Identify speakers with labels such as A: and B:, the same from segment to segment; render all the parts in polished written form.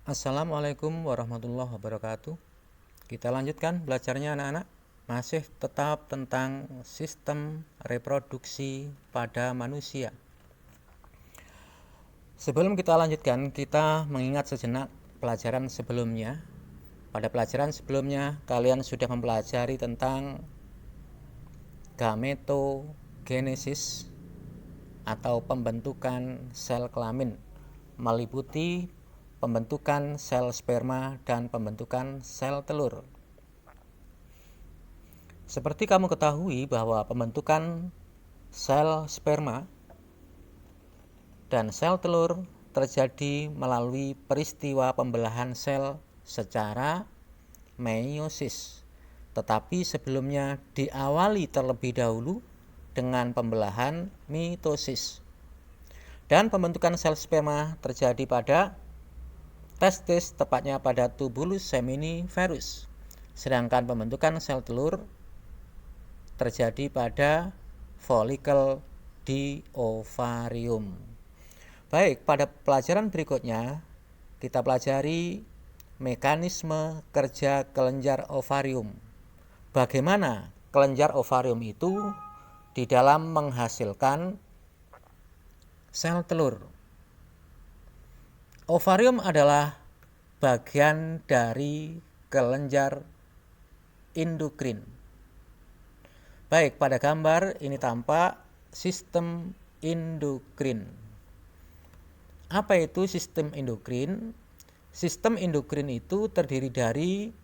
A: Assalamualaikum warahmatullahi wabarakatuh. Kita lanjutkan belajarnya anak-anak. Masih tetap tentang sistem reproduksi pada manusia. Sebelum kita lanjutkan, kita mengingat sejenak pelajaran sebelumnya. Pada pelajaran sebelumnya, kalian sudah mempelajari tentang gametogenesis atau pembentukan sel kelamin, meliputi pembentukan sel sperma dan pembentukan sel telur. Seperti kamu ketahui bahwa pembentukan sel sperma dan sel telur terjadi melalui peristiwa pembelahan sel secara meiosis. Tetapi sebelumnya diawali terlebih dahulu dengan pembelahan mitosis. Dan pembentukan sel sperma terjadi pada testis, tepatnya pada tubulus seminiferus. Sedangkan pembentukan sel telur terjadi pada folikel di ovarium. Baik, pada pelajaran berikutnya kita pelajari mekanisme kerja kelenjar ovarium. Bagaimana kelenjar ovarium itu di dalam menghasilkan sel telur. Ovarium adalah bagian dari kelenjar endokrin. Baik, pada gambar ini tampak sistem endokrin. Apa itu sistem endokrin? Sistem endokrin itu terdiri dari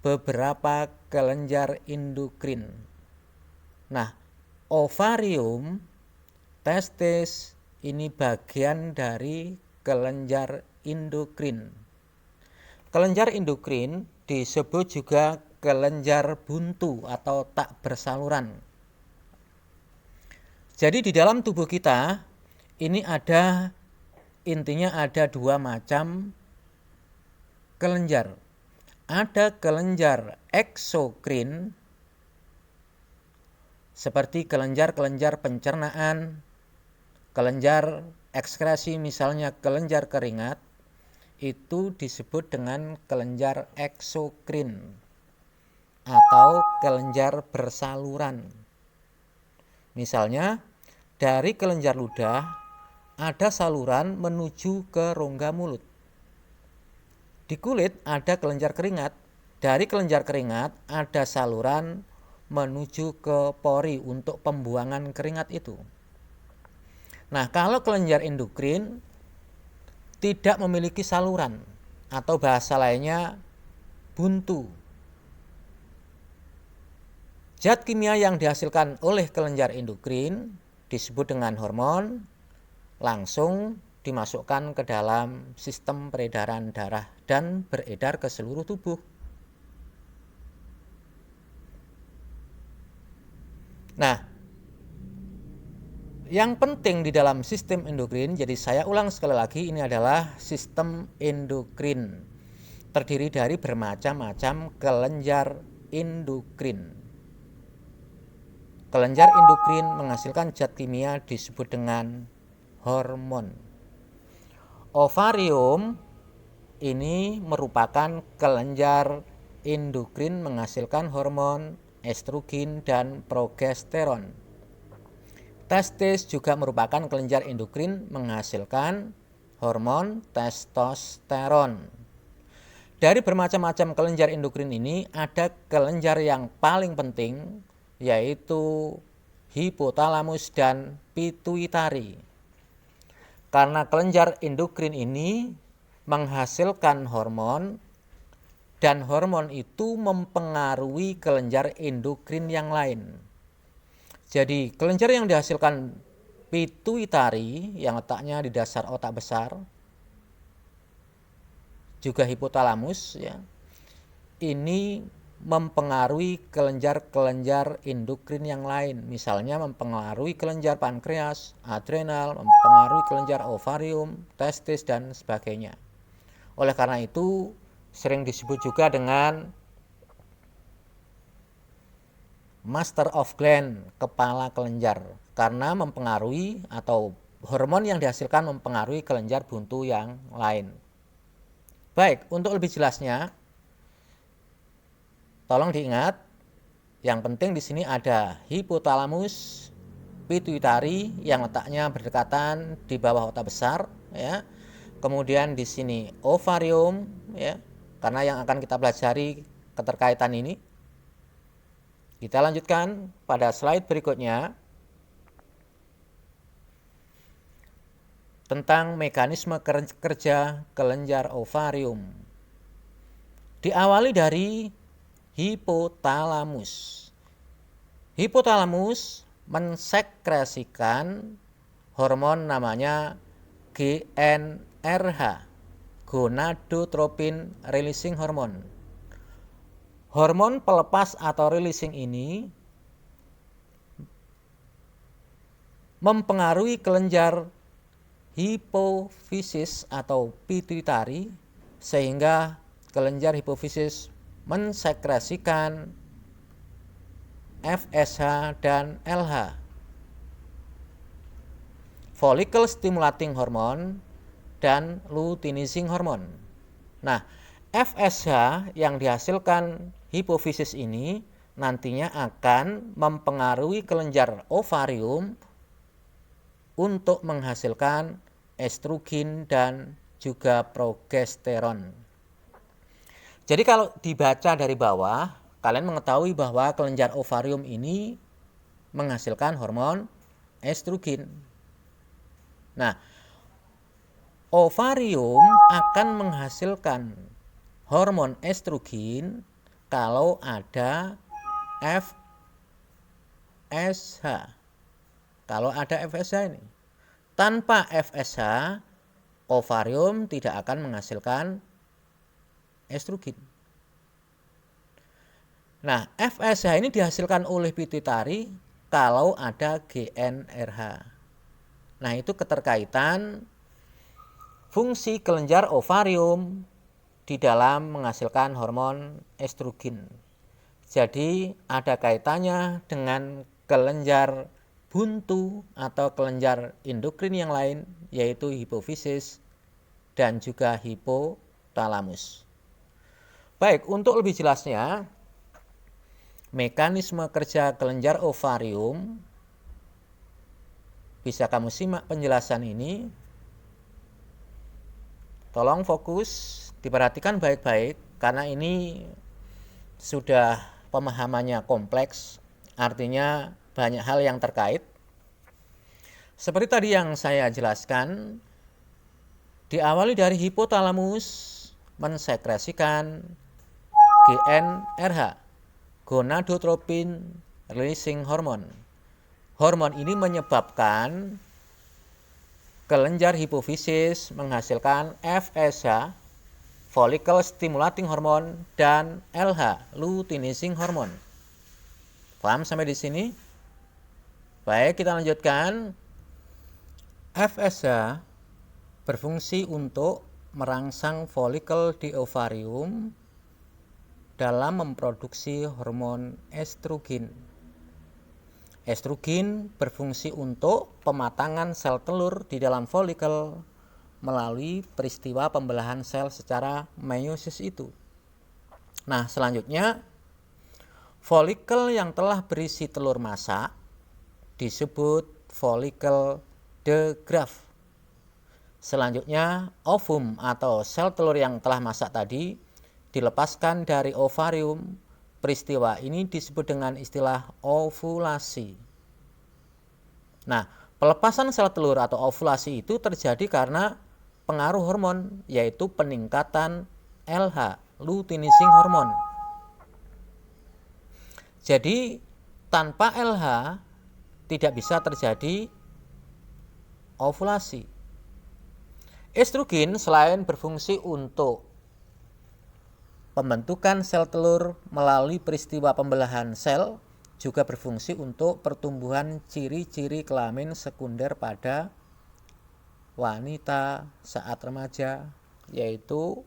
A: beberapa kelenjar endokrin. Nah, ovarium, testis, ini bagian dari kelenjar endokrin. Kelenjar endokrin disebut juga kelenjar buntu atau tak bersaluran. Jadi di dalam tubuh kita ini intinya ada dua macam kelenjar. Ada kelenjar eksokrin seperti kelenjar-kelenjar pencernaan, kelenjar ekskresi misalnya kelenjar keringat, itu disebut dengan kelenjar eksokrin atau kelenjar bersaluran. Misalnya dari kelenjar ludah ada saluran menuju ke rongga mulut. Di kulit ada kelenjar keringat. Dari kelenjar keringat ada saluran menuju ke pori untuk pembuangan keringat itu. Nah, kalau kelenjar endokrin tidak memiliki saluran atau bahasa lainnya buntu. Zat kimia yang dihasilkan oleh kelenjar endokrin disebut dengan hormon, langsung dimasukkan ke dalam sistem peredaran darah dan beredar ke seluruh tubuh. Nah, yang penting di dalam sistem endokrin, jadi saya ulang sekali lagi, ini adalah sistem endokrin. Terdiri dari bermacam-macam kelenjar endokrin. Kelenjar endokrin menghasilkan zat kimia disebut dengan hormon. Ovarium ini merupakan kelenjar endokrin menghasilkan hormon estrogen dan progesteron. Testis juga merupakan kelenjar endokrin menghasilkan hormon testosteron. Dari bermacam-macam kelenjar endokrin ini ada kelenjar yang paling penting, yaitu hipotalamus dan pituitari. Karena kelenjar endokrin ini menghasilkan hormon dan hormon itu mempengaruhi kelenjar endokrin yang lain. Jadi kelenjar yang dihasilkan pituitari yang letaknya di dasar otak besar, juga hipotalamus ya, ini mempengaruhi kelenjar-kelenjar endokrin yang lain. Misalnya mempengaruhi kelenjar pankreas, adrenal, mempengaruhi kelenjar ovarium, testis, dan sebagainya. Oleh karena itu sering disebut juga dengan master of gland, kepala kelenjar, karena mempengaruhi atau hormon yang dihasilkan mempengaruhi kelenjar buntu yang lain. Baik, untuk lebih jelasnya, tolong diingat, yang penting di sini ada hipotalamus, pituitari yang letaknya berdekatan di bawah otak besar, ya. Kemudian di sini ovarium, ya, karena yang akan kita pelajari keterkaitan ini. Kita lanjutkan pada slide berikutnya tentang mekanisme kerja kelenjar ovarium. Diawali dari hipotalamus. Hipotalamus mensekresikan hormon namanya GnRH, gonadotropin releasing hormone. Hormon pelepas atau releasing ini mempengaruhi kelenjar hipofisis atau pituitari sehingga kelenjar hipofisis mensekresikan FSH dan LH, follicle stimulating hormone dan luteinizing hormone. Nah, FSH yang dihasilkan hipofisis ini nantinya akan mempengaruhi kelenjar ovarium untuk menghasilkan estrogen dan juga progesteron. Jadi kalau dibaca dari bawah, kalian mengetahui bahwa kelenjar ovarium ini menghasilkan hormon estrogen. Nah, ovarium akan menghasilkan hormon estrogen kalau ada FSH. Kalau ada FSH ini. Tanpa FSH, ovarium tidak akan menghasilkan estrogen. Nah, FSH ini dihasilkan oleh pituitari kalau ada GnRH. Nah, itu keterkaitan fungsi kelenjar ovarium di dalam menghasilkan hormon estrogen. Jadi ada kaitannya dengan kelenjar buntu atau kelenjar endokrin yang lain, yaitu hipofisis dan juga hipotalamus. Baik, untuk lebih jelasnya, mekanisme kerja kelenjar ovarium bisa kamu simak penjelasan ini. Tolong fokus, diperhatikan baik-baik karena ini sudah pemahamannya kompleks, artinya banyak hal yang terkait. Seperti tadi yang saya jelaskan, diawali dari hipotalamus mensekresikan GnRH, gonadotropin releasing hormone. Hormon ini menyebabkan kelenjar hipofisis menghasilkan FSH, follicle stimulating hormone, dan LH, luteinizing hormone. Paham sampai di sini? Baik, kita lanjutkan. FSH berfungsi untuk merangsang folikel di ovarium dalam memproduksi hormon estrogen. Estrogen berfungsi untuk pematangan sel telur di dalam folikel melalui peristiwa pembelahan sel secara meiosis itu. Nah, selanjutnya folikel yang telah berisi telur masak disebut folikel de Graaff. Selanjutnya, ovum atau sel telur yang telah masak tadi dilepaskan dari ovarium. Peristiwa ini disebut dengan istilah ovulasi. Nah, pelepasan sel telur atau ovulasi itu terjadi karena pengaruh hormon, yaitu peningkatan LH, luteinizing hormone. Jadi, tanpa LH tidak bisa terjadi ovulasi. Estrogen selain berfungsi untuk pembentukan sel telur melalui peristiwa pembelahan sel, juga berfungsi untuk pertumbuhan ciri-ciri kelamin sekunder pada wanita saat remaja, yaitu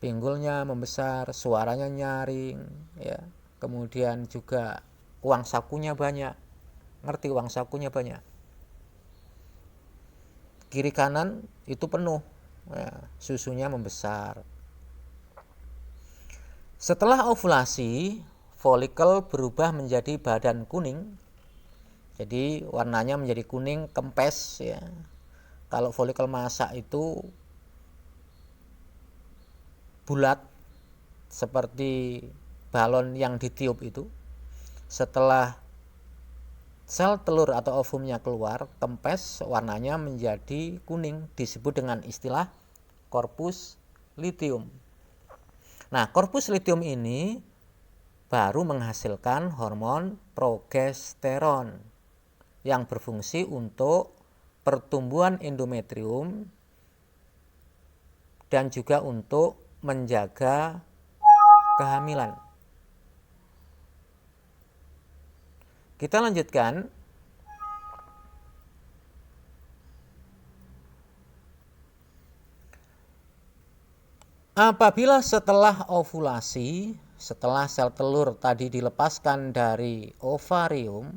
A: pinggulnya membesar, suaranya nyaring, ya. Kemudian juga uang sakunya banyak. Ngerti uang sakunya banyak? kiri kanan itu penuh, ya, susunya membesar. Setelah ovulasi, folikel berubah menjadi badan kuning. Jadi warnanya menjadi kuning kempes ya. Kalau folikel masak itu bulat seperti balon yang ditiup itu. Setelah sel telur atau ovumnya keluar, kempes, warnanya menjadi kuning, disebut dengan istilah korpus luteum. Nah, korpus luteum ini baru menghasilkan hormon progesteron yang berfungsi untuk pertumbuhan endometrium dan juga untuk menjaga kehamilan. Kita lanjutkan. Apabila setelah ovulasi, setelah sel telur tadi dilepaskan dari ovarium,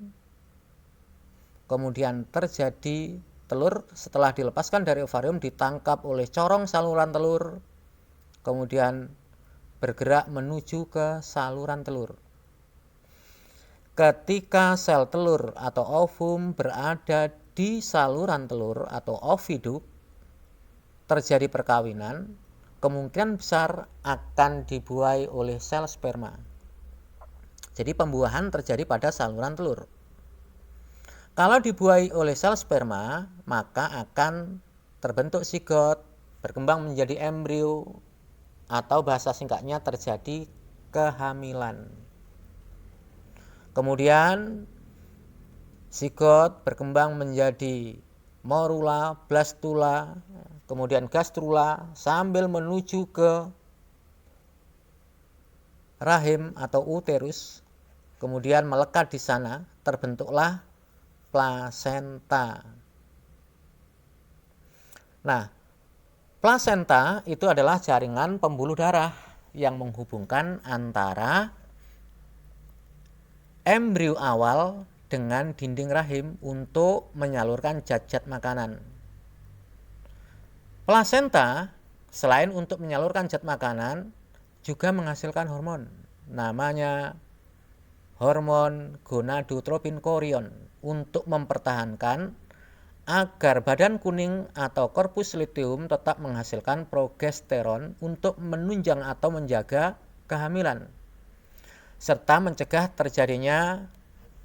A: kemudian terjadi telur setelah dilepaskan dari ovarium ditangkap oleh corong saluran telur, kemudian bergerak menuju ke saluran telur. Ketika sel telur atau ovum berada di saluran telur atau oviduk, terjadi perkawinan, kemungkinan besar akan dibuai oleh sel sperma. Jadi pembuahan terjadi pada saluran telur. Kalau dibuai oleh sel sperma, maka akan terbentuk zigot, berkembang menjadi embrio, atau bahasa singkatnya terjadi kehamilan. Kemudian zigot berkembang menjadi morula, blastula, kemudian gastrula, sambil menuju ke rahim atau uterus, kemudian melekat di sana, terbentuklah plasenta. Nah, plasenta itu adalah jaringan pembuluh darah yang menghubungkan antara embrio awal dengan dinding rahim untuk menyalurkan zat-zat makanan. Plasenta selain untuk menyalurkan zat makanan juga menghasilkan hormon, namanya hormon gonadotropin chorion, untuk mempertahankan agar badan kuning atau korpus luteum tetap menghasilkan progesteron untuk menunjang atau menjaga kehamilan, serta mencegah terjadinya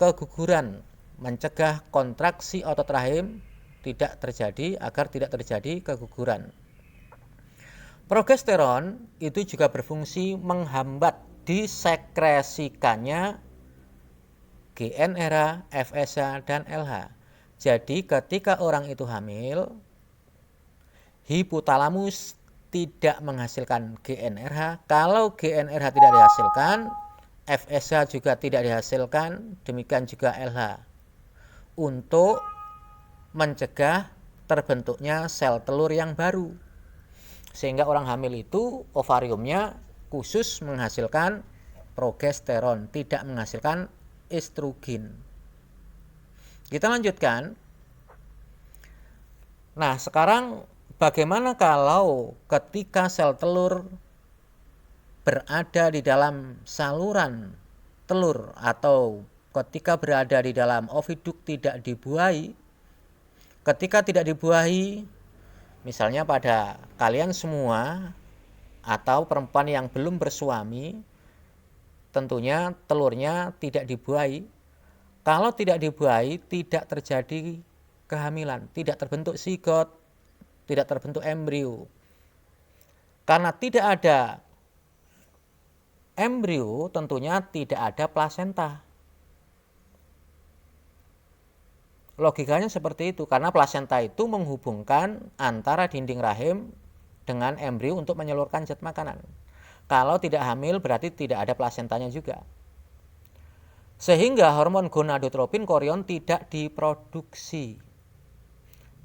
A: keguguran, mencegah kontraksi otot rahim tidak terjadi agar tidak terjadi keguguran. Progesteron itu juga berfungsi menghambat disekresikannya GnRH, FSH, dan LH. Jadi ketika orang itu hamil, hipotalamus tidak menghasilkan GnRH. Kalau GnRH tidak dihasilkan, FSH juga tidak dihasilkan, demikian juga LH. Untuk mencegah terbentuknya sel telur yang baru. Sehingga orang hamil itu ovariumnya khusus menghasilkan progesteron, tidak menghasilkan estrogen. Kita lanjutkan. Nah, sekarang bagaimana kalau ketika sel telur berada di dalam saluran telur atau ketika berada di dalam oviduk tidak dibuahi? Ketika tidak dibuahi, misalnya pada kalian semua atau perempuan yang belum bersuami, tentunya telurnya tidak dibuahi. Kalau tidak dibuahi, tidak terjadi kehamilan, tidak terbentuk zigot, tidak terbentuk embrio. Karena tidak ada embrio, tentunya tidak ada plasenta. Logikanya seperti itu, karena plasenta itu menghubungkan antara dinding rahim dengan embrio untuk menyalurkan zat makanan. Kalau tidak hamil berarti tidak ada plasentanya juga. Sehingga hormon gonadotropin chorion tidak diproduksi.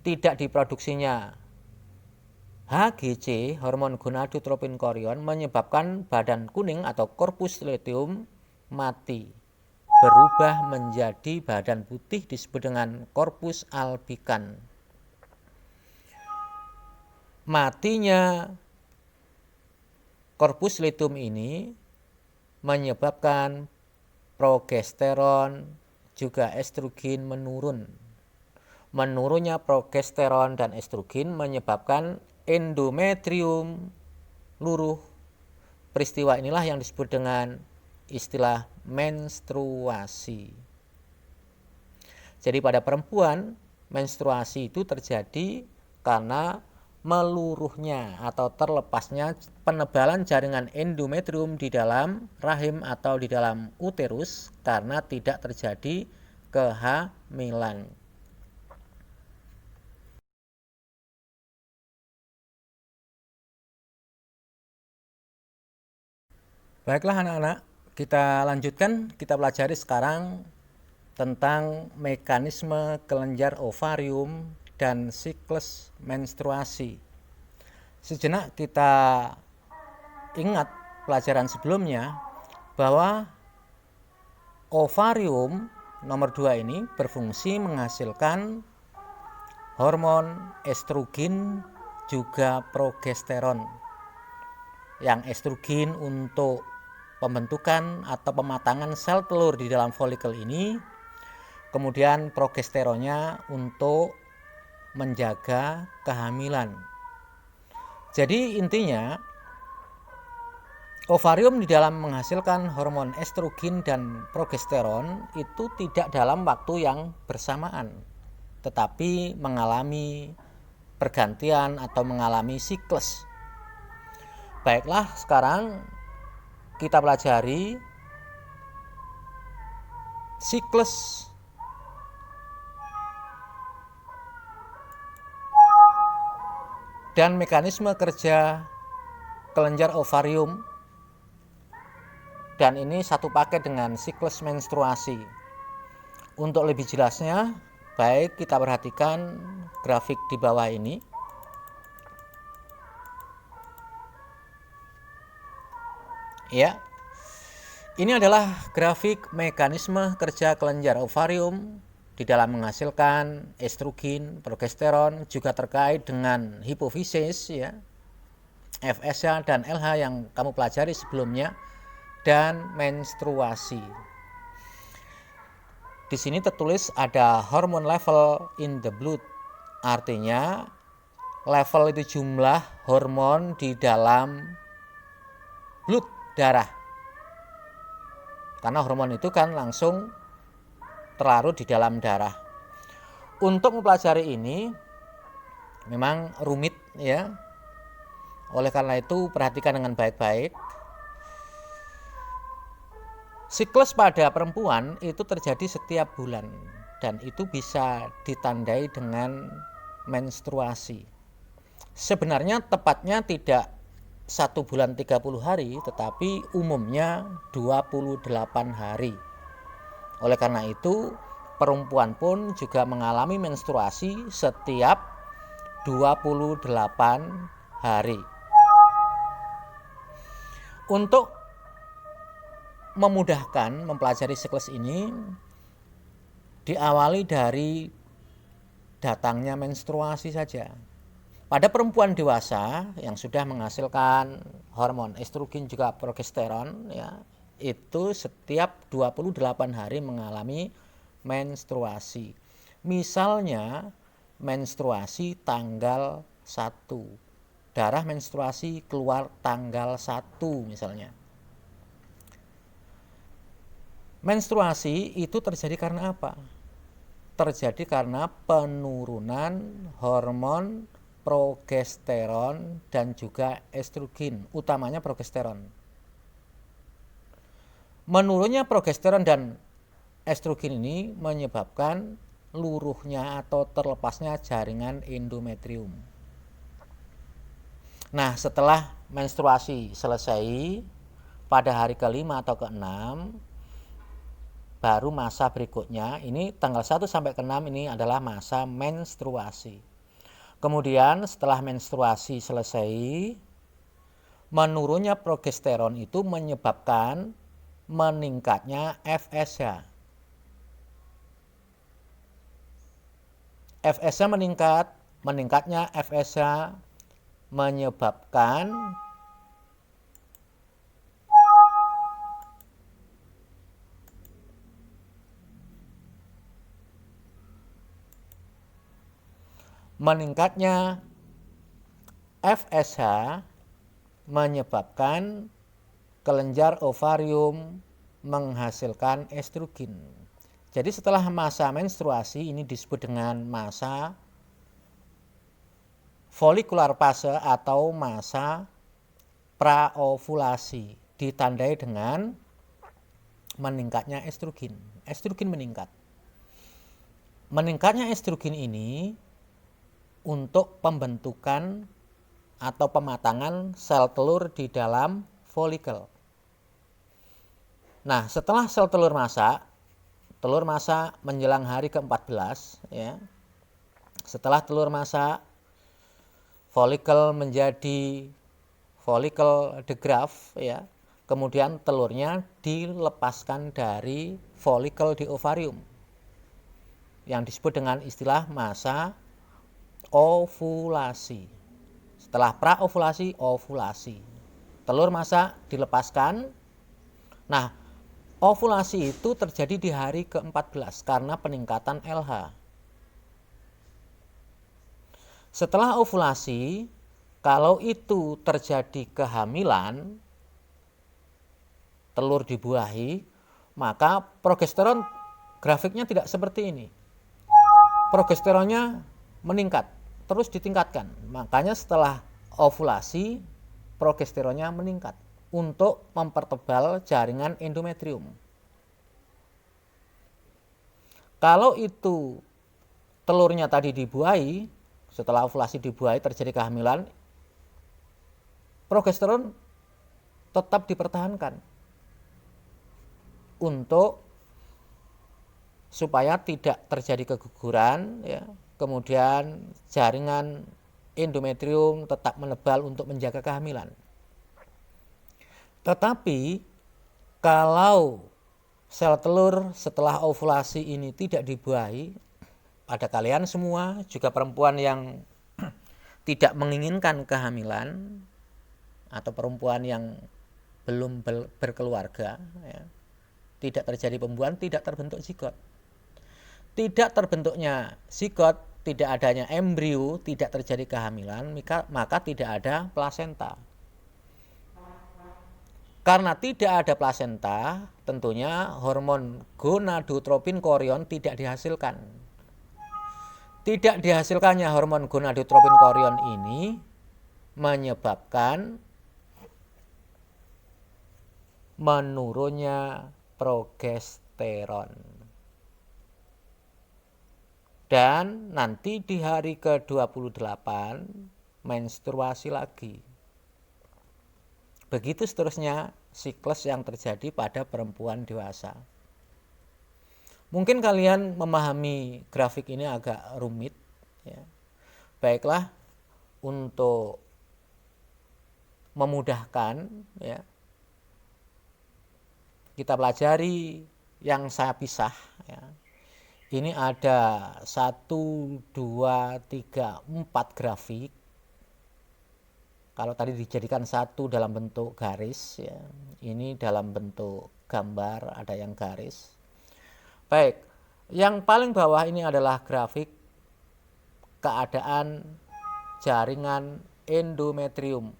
A: Tidak diproduksinya HGC, hormon gonadotropin chorion, menyebabkan badan kuning atau korpus luteum mati, berubah menjadi badan putih disebut dengan korpus albikan. matinya corpus luteum ini menyebabkan progesteron juga estrogen menurun. Menurunnya progesteron dan estrogen menyebabkan endometrium luruh. Peristiwa inilah yang disebut dengan istilah menstruasi. Jadi pada perempuan, menstruasi itu terjadi karena meluruhnya atau terlepasnya penebalan jaringan endometrium di dalam rahim atau di dalam uterus karena tidak terjadi kehamilan. Baiklah anak-anak, kita lanjutkan, kita pelajari sekarang tentang mekanisme kelenjar ovarium dan siklus menstruasi. Sejenak kita ingat pelajaran sebelumnya bahwa ovarium nomor 2 ini berfungsi menghasilkan hormon estrogen juga progesteron. Yang estrogen untuk pembentukan atau pematangan sel telur di dalam folikel ini, kemudian progesteronnya untuk menjaga kehamilan. Jadi intinya ovarium di dalam menghasilkan hormon estrogen dan progesteron itu tidak dalam waktu yang bersamaan, tetapi mengalami pergantian atau mengalami siklus. Baiklah, sekarang kita pelajari siklus dan mekanisme kerja kelenjar ovarium, dan ini satu paket dengan siklus menstruasi. Untuk lebih jelasnya, baik kita perhatikan grafik di bawah ini. Ya, ini adalah grafik mekanisme kerja kelenjar ovarium di dalam menghasilkan estrogen, progesteron, juga terkait dengan hipofisis, ya, FSH dan LH yang kamu pelajari sebelumnya, dan menstruasi. Di sini tertulis ada hormone level in the blood, artinya level itu jumlah hormon di dalam blood, darah. Karena hormon itu kan langsung terlarut di dalam darah. Untuk mempelajari ini memang rumit, ya. Oleh karena itu perhatikan dengan baik-baik. Siklus pada perempuan itu terjadi setiap bulan dan itu bisa ditandai dengan menstruasi. Sebenarnya tepatnya tidak 1 bulan 30 hari, tetapi umumnya 28 hari. Oleh karena itu, perempuan pun juga mengalami menstruasi setiap 28 hari. Untuk memudahkan mempelajari siklus ini, diawali dari datangnya menstruasi saja. Pada perempuan dewasa yang sudah menghasilkan hormon estrogen juga progesteron, ya, itu setiap 28 hari mengalami menstruasi. Misalnya menstruasi tanggal 1, darah menstruasi keluar tanggal 1 misalnya. Menstruasi itu terjadi karena apa? Terjadi karena penurunan hormon progesteron dan juga estrogen, utamanya progesteron. Menurunnya progesteron dan estrogen ini menyebabkan luruhnya atau terlepasnya jaringan endometrium. Nah, setelah menstruasi selesai pada hari ke-5 atau ke-6, baru masa berikutnya, ini tanggal 1 sampai ke-6 ini adalah masa menstruasi. Kemudian setelah menstruasi selesai, menurunnya progesteron itu menyebabkan meningkatnya FSH. FSH meningkatnya FSH menyebabkan meningkatnya FSH, menyebabkan kelenjar ovarium menghasilkan estrogen. Jadi setelah masa menstruasi ini disebut dengan masa folikular fase atau masa praovulasi, ditandai dengan meningkatnya estrogen. Estrogen meningkat. Meningkatnya estrogen ini untuk pembentukan atau pematangan sel telur di dalam folikel. Nah, setelah sel telur masak menjelang hari ke-14 ya. Setelah telur masak, folikel menjadi folikel degraf ya. Kemudian telurnya dilepaskan dari folikel di ovarium yang disebut dengan istilah masa ovulasi. Setelah praovulasi, ovulasi. Telur masak dilepaskan. Nah, ovulasi itu terjadi di hari ke-14 karena peningkatan LH. Setelah ovulasi, kalau itu terjadi kehamilan, telur dibuahi, maka progesteron grafiknya tidak seperti ini. Progesteronnya meningkat, terus ditingkatkan. Makanya setelah ovulasi, progesteronnya meningkat untuk mempertebal jaringan endometrium. Kalau itu telurnya tadi dibuahi, setelah ovulasi dibuahi terjadi kehamilan, progesteron tetap dipertahankan untuk supaya tidak terjadi keguguran ya. Kemudian jaringan endometrium tetap menebal untuk menjaga kehamilan. Tetapi kalau sel telur setelah ovulasi ini tidak dibuahi, pada kalian semua juga perempuan yang tidak menginginkan kehamilan atau perempuan yang belum berkeluarga ya, tidak terjadi pembuahan, tidak terbentuk zigot. Tidak terbentuknya zigot, tidak adanya embrio, tidak terjadi kehamilan, maka tidak ada plasenta. Karena tidak ada plasenta, tentunya hormon gonadotropin chorion tidak dihasilkan. Tidak dihasilkannya hormon gonadotropin chorion ini menyebabkan menurunnya progesteron. Dan nanti di hari ke-28 menstruasi lagi. Begitu seterusnya siklus yang terjadi pada perempuan dewasa. Mungkin kalian memahami grafik ini agak rumit ya. Baiklah, untuk memudahkan ya, kita pelajari yang saya pisah ya. Ini ada 1, 2, 3, 4 grafik. Kalau tadi dijadikan satu dalam bentuk garis ya, ini dalam bentuk gambar, ada yang garis. Baik, yang paling bawah ini adalah grafik keadaan jaringan endometrium.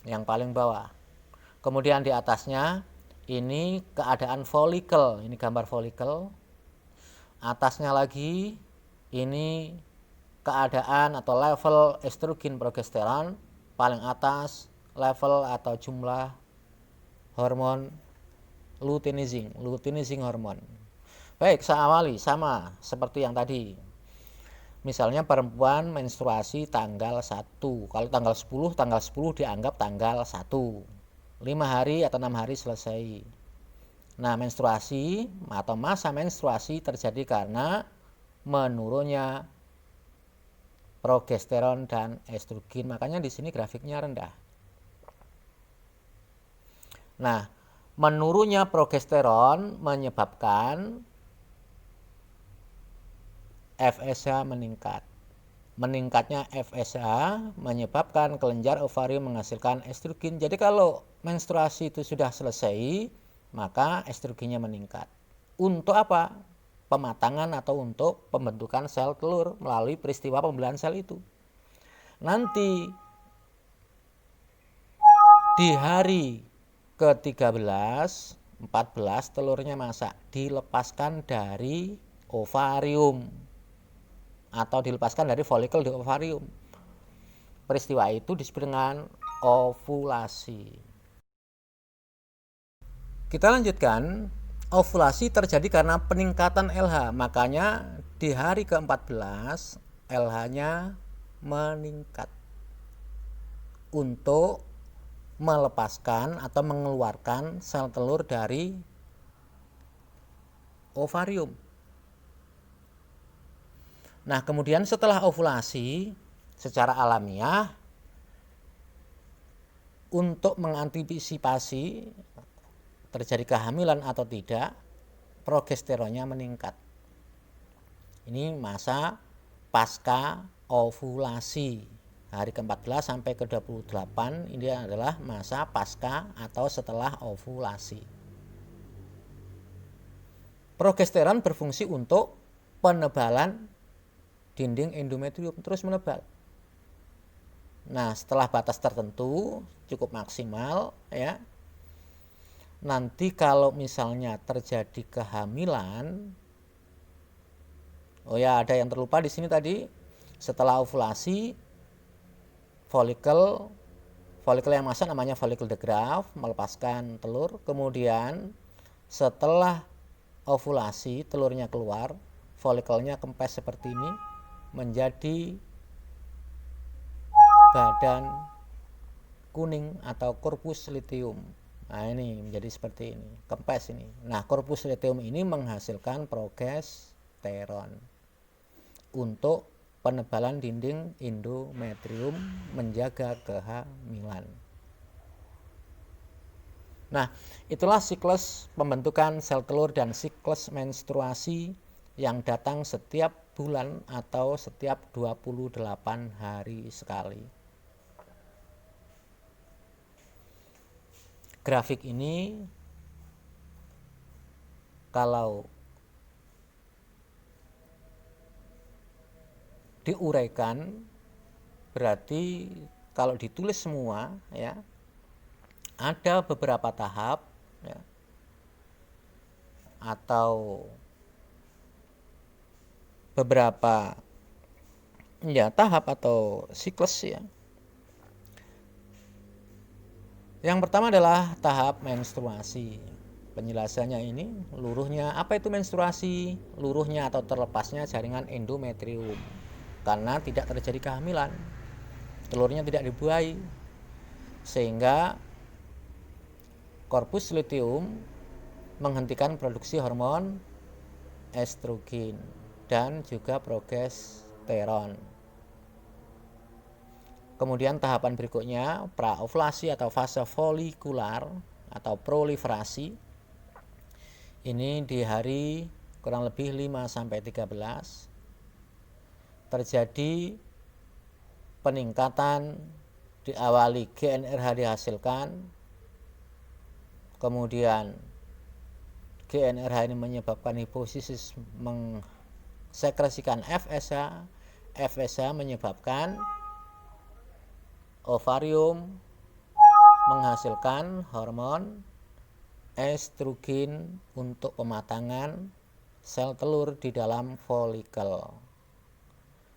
A: Yang paling bawah. Kemudian di atasnya ini keadaan folikel, ini gambar folikel. Atasnya lagi ini keadaan atau level estrogen progesteron. Paling atas level atau jumlah hormon luteinizing hormon. Baik, saya awali sama seperti yang tadi. Misalnya perempuan menstruasi tanggal 1. Kalau tanggal 10 dianggap tanggal 1. 5 hari atau 6 hari selesai. Nah, menstruasi atau masa menstruasi terjadi karena menurunnya progesteron dan estrogen. Makanya di sini grafiknya rendah. Nah, menurunnya progesteron menyebabkan FSH meningkat. meningkatnya FSH menyebabkan kelenjar ovarium menghasilkan estrogen. Jadi kalau menstruasi itu sudah selesai, maka estrogennya meningkat. Untuk apa? Pematangan atau untuk pembentukan sel telur melalui peristiwa pembelahan sel itu. Nanti di hari ke-13, 14 telurnya masak, dilepaskan dari ovarium atau dilepaskan dari folikel di ovarium. Peristiwa itu disebut dengan ovulasi. Kita lanjutkan. Ovulasi terjadi karena peningkatan LH. Makanya di hari ke-14 LH-nya meningkat untuk melepaskan atau mengeluarkan sel telur dari ovarium. Nah, kemudian setelah ovulasi secara alamiah, untuk mengantisipasi terjadi kehamilan atau tidak, progesteronnya meningkat. Ini masa pasca ovulasi. Hari ke-14 sampai ke-28 ini adalah masa pasca atau setelah ovulasi. Progesteron berfungsi untuk penebalan dinding endometrium, terus menebal. Nah, setelah batas tertentu cukup maksimal ya. Nanti kalau misalnya terjadi kehamilan, oh ya, ada yang terlupa di sini tadi. Setelah ovulasi, folikel yang masak namanya folikel de Graaff melepaskan telur. Kemudian setelah ovulasi telurnya keluar, folikelnya kempes seperti ini menjadi badan kuning atau corpus luteum. Nah, ini menjadi seperti ini, kempes ini. Nah, corpus luteum ini menghasilkan progesteron untuk penebalan dinding endometrium, menjaga kehamilan. Nah, itulah siklus pembentukan sel telur dan siklus menstruasi yang datang setiap bulan atau setiap 28 hari sekali. Grafik ini kalau diuraikan berarti kalau ditulis semua ya, ada beberapa tahap ya, atau beberapa ya tahap atau siklus ya. Yang pertama adalah tahap menstruasi. Penjelasannya ini, luruhnya. Apa itu menstruasi? Luruhnya atau terlepasnya jaringan endometrium karena tidak terjadi kehamilan, telurnya tidak dibuahi, sehingga corpus luteum menghentikan produksi hormon estrogen dan juga progesteron. Kemudian tahapan berikutnya praovulasi atau fase folikular atau proliferasi. Ini di hari kurang lebih 5-13 terjadi peningkatan, diawali GnRH dihasilkan. Kemudian GnRH ini menyebabkan hipofisis mengsekresikan FSH. FSH menyebabkan ovarium menghasilkan hormon estrogen untuk pematangan sel telur di dalam folikel.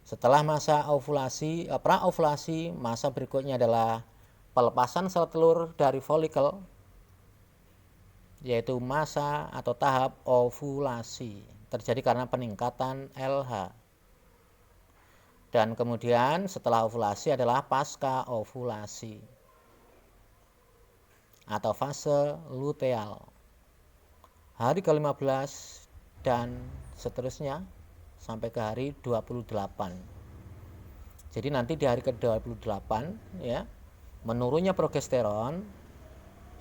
A: Setelah masa ovulasi, praovulasi, masa berikutnya adalah pelepasan sel telur dari folikel, yaitu masa atau tahap ovulasi, terjadi karena peningkatan LH. Dan kemudian setelah ovulasi adalah pasca ovulasi atau fase luteal, hari ke-15 dan seterusnya sampai ke hari 28. Jadi nanti di hari ke-28 ya, menurunnya progesteron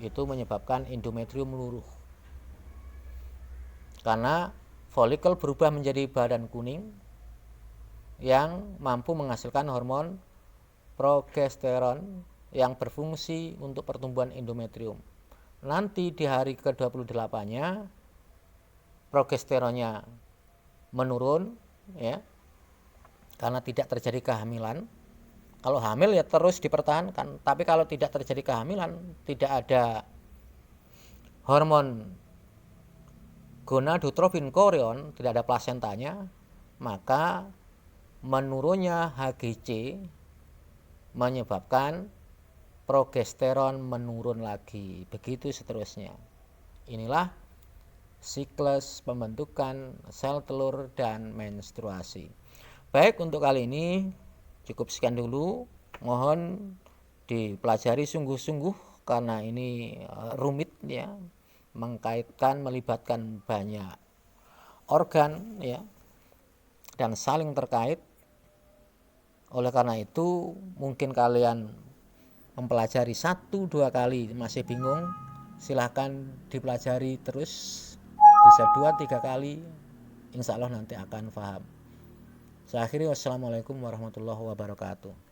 A: itu menyebabkan endometrium meluruh. Karena folikel berubah menjadi badan kuning yang mampu menghasilkan hormon progesteron yang berfungsi untuk pertumbuhan endometrium. Nanti di hari ke-28-nya progesteronnya menurun ya, karena tidak terjadi kehamilan. Kalau hamil ya terus dipertahankan, tapi kalau tidak terjadi kehamilan, tidak ada hormon gonadotrofin chorion, tidak ada plasentanya, maka menurunnya HGC menyebabkan progesteron menurun lagi, begitu seterusnya. Inilah siklus pembentukan sel telur dan menstruasi. Baik, untuk kali ini cukup sekian dulu. Mohon dipelajari sungguh-sungguh karena ini rumit ya, melibatkan banyak organ ya, dan saling terkait. Oleh karena itu mungkin kalian mempelajari 1-2 kali masih bingung, silahkan dipelajari terus, bisa 2-3 kali, insya Allah nanti akan paham. Saya akhiri, wassalamualaikum warahmatullahi wabarakatuh.